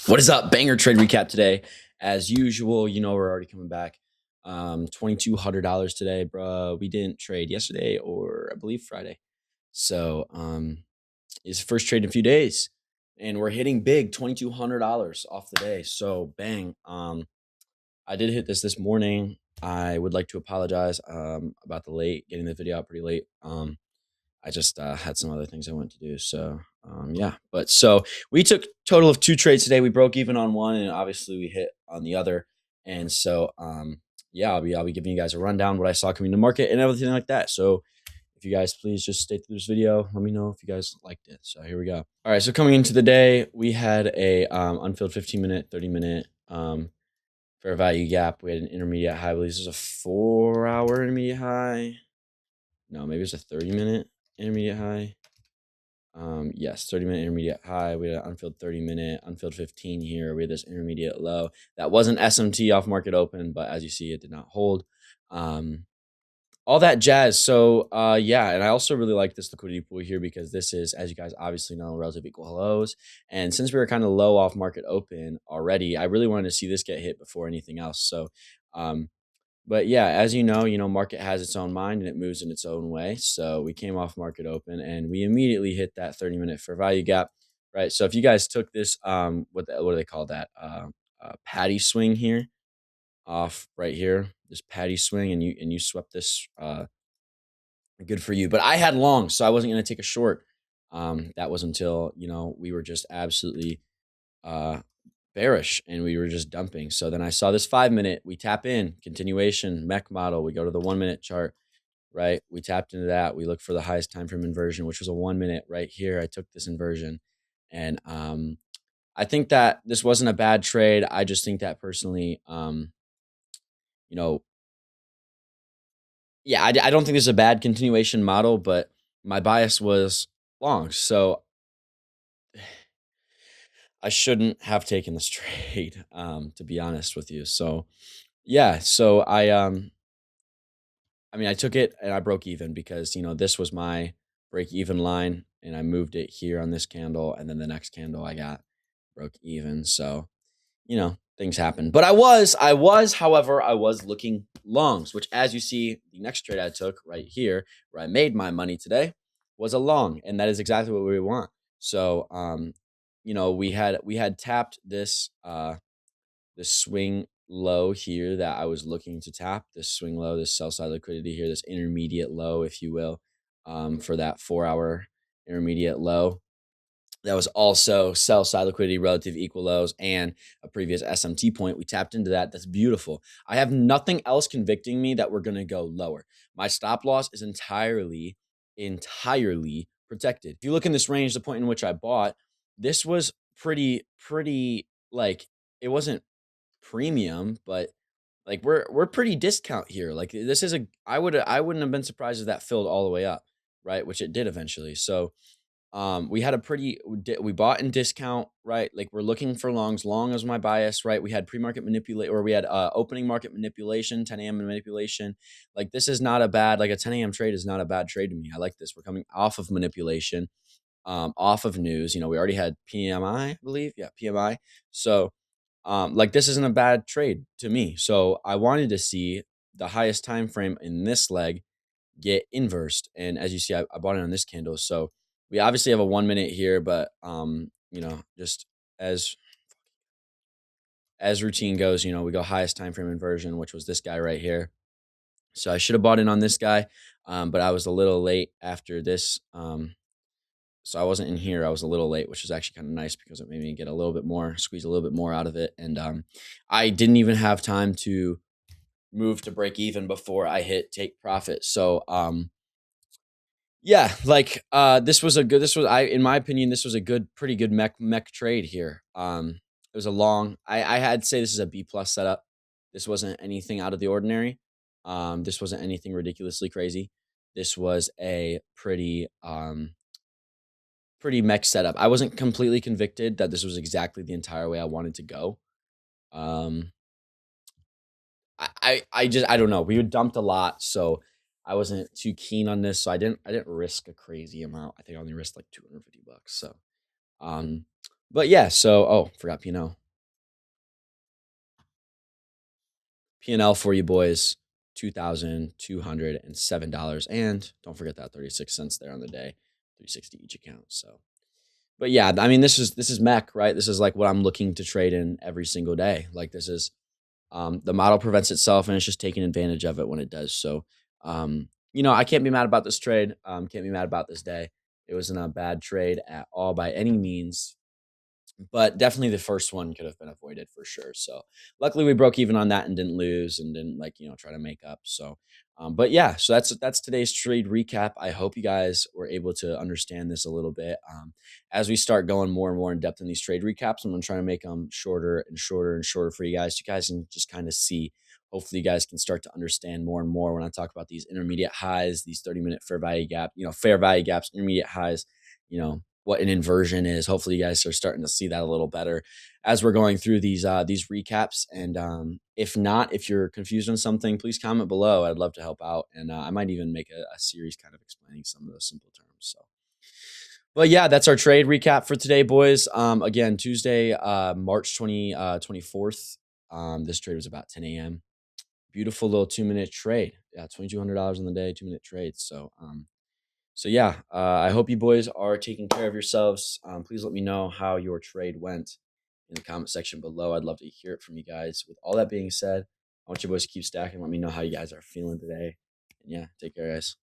What is up? Banger trade recap today. As usual, we're already coming back. $2,200 today, bro. We didn't trade yesterday or I believe Friday. So it's the first trade in a few days. And we're hitting big, $2,200 off the day. So bang. I did hit this morning. I would like to apologize about the late, getting the video out pretty late. I just had some other things I wanted to do. So yeah, but so we took total of 2 trades today. We broke even on one, and obviously we hit on the other. And so yeah, I'll be giving you guys a rundown what I saw coming to market and everything like that. So if you guys please just stay through this video, let me know if you guys liked it. So here we go. All right, so coming into the day, we had a unfilled 15-minute, 30-minute fair value gap. We had an intermediate high. I believe this is a 4-hour intermediate high. No, maybe it's a 30-minute intermediate high. Yes, 30-minute intermediate high. We had an unfilled 30-minute, unfilled 15 here. We had this intermediate low. That wasn't SMT off market open, but as you see, it did not hold. All that jazz. So yeah, and I also really like this liquidity pool here because this is, as you guys obviously know, relative equal lows. And since we were kind of low off market open already, I really wanted to see this get hit before anything else. So but yeah, as you know, market has its own mind and it moves in its own way. So we came off market open and we immediately hit that 30-minute fair value gap, right? So if you guys took this, what do they call that? Patty swing here off right here, this patty swing, and you swept this, good for you. But I had long, so I wasn't going to take a short. That was until, we were just absolutely bearish and we were just dumping. So then I saw this 5-minute, we tap in, continuation, mech model, we go to the 1-minute chart, right? We tapped into that. We look for the highest time frame inversion, which was a 1-minute right here. I took this inversion and I think that this wasn't a bad trade. I just think that personally, yeah, I don't think this is a bad continuation model, but my bias was long. So I shouldn't have taken this trade, to be honest with you. So yeah, so I mean, I took it and I broke even because, this was my break even line and I moved it here on this candle. And then the next candle I got broke even. So, things happen. But however, I was looking longs, which as you see, the next trade I took right here, where I made my money today, was a long. And that is exactly what we want. So, we had tapped this, this swing low here that I was looking to tap, this swing low, this sell side liquidity here, this intermediate low, if you will, for that 4-hour intermediate low. That was also sell side liquidity, relative equal lows, and a previous SMT point. We tapped into that. That's beautiful. I have nothing else convicting me that we're going to go lower. My stop loss is entirely protected. If you look in this range, the point in which I bought, this was pretty like, it wasn't premium, but like we're pretty discount here. Like this is I wouldn't have been surprised if that filled all the way up, right? Which it did eventually. So we had we bought in discount, right? Like we're looking for longs. Long as my bias, right? We had pre-market manipulate, or we had opening market manipulation, 10 a.m. manipulation. Like this is not a bad, like a 10 a.m. trade is not a bad trade to me. I like this. We're coming off of manipulation, off of news. We already had PMI, I believe. Yeah, PMI. So like this isn't a bad trade to me. So I wanted to see the highest time frame in this leg get inversed. And as you see, I bought it on this candle. So we obviously have a 1-minute here, but just as routine goes, we go highest time frame inversion, which was this guy right here. So I should have bought in on this guy, but I was a little late after this. So I wasn't in here. I was a little late, which is actually kind of nice because it made me get a little bit more, squeeze a little bit more out of it. And I didn't even have time to move to break even before I hit take profit. So yeah, like in my opinion, this was a pretty good mech trade here. It was a long, I had to say this is a B plus setup. This wasn't anything out of the ordinary. This wasn't anything ridiculously crazy. This was a pretty mech setup. I wasn't completely convicted that this was exactly the entire way I wanted to go. I don't know. We dumped a lot, so I wasn't too keen on this. So I didn't risk a crazy amount. I think I only risked like $250. So But yeah, so forgot P&L. P&L for you boys, $2,207. And don't forget that 36 cents there on the day, 360 each account. So but yeah, I mean this is mech, right? This is like what I'm looking to trade in every single day. Like this is the model prevents itself and it's just taking advantage of it when it does. So I can't be mad about this trade. Can't be mad about this day. It wasn't a bad trade at all by any means, but definitely the first one could have been avoided for sure. So luckily we broke even on that and didn't lose and didn't try to make up. So but yeah, so that's today's trade recap. I hope you guys were able to understand this a little bit. As we start going more and more in depth in these trade recaps, I'm gonna try to make them shorter and shorter and shorter for you guys. You guys can just kind of see. Hopefully, you guys can start to understand more and more when I talk about these intermediate highs, these 30-minute fair value gap, fair value gaps, intermediate highs, what an inversion is. Hopefully you guys are starting to see that a little better as we're going through these recaps. And if not, if you're confused on something, please comment below. I'd love to help out, and I might even make a series kind of explaining some of those simple terms. So but yeah, that's our trade recap for today, boys. Again, Tuesday, March 24th. This trade was about 10 a.m. Beautiful little 2-minute trade. Yeah, $2,200 on the day, 2-minute trade. So yeah, I hope you boys are taking care of yourselves. Please let me know how your trade went in the comment section below. I'd love to hear it from you guys. With all that being said, I want you boys to keep stacking. Let me know how you guys are feeling today. And yeah, take care, guys.